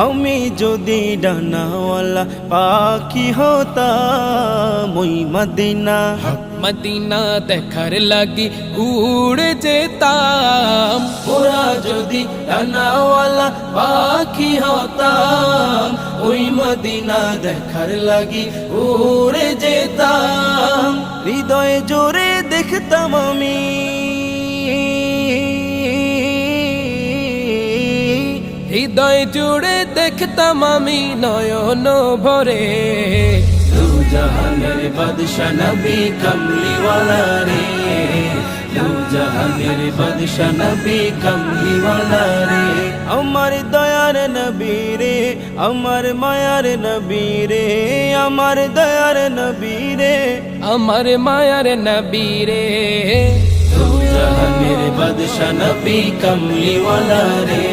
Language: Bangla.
আমি যদি ডানাওয়ালা পাখি হতাম ওই মদিনা মদিনা দেখার লাগি উড়ে যেতাম। ওরা যদি ডানাওয়ালা পাখি হতাম ওই মদিনা দেখার লাগি উড়ে যেতাম। হৃদয়ে জোরে দেখতাম আমি হৃদয় জুড়ে দেখতাম আমি নয়ন ভরে। দু জাহানের বাদশা নবী কমলিওয়ালা রে, দু জাহানের বাদশা নবী কমলিওয়ালা রে। আমার দয়ার নবী রে, আমার মায়ার নবী রে, আমার দয়ার নবী রে, আমার মায়ার নবী রে। দু জাহানের বাদশা নবী কমলিওয়ালা রে।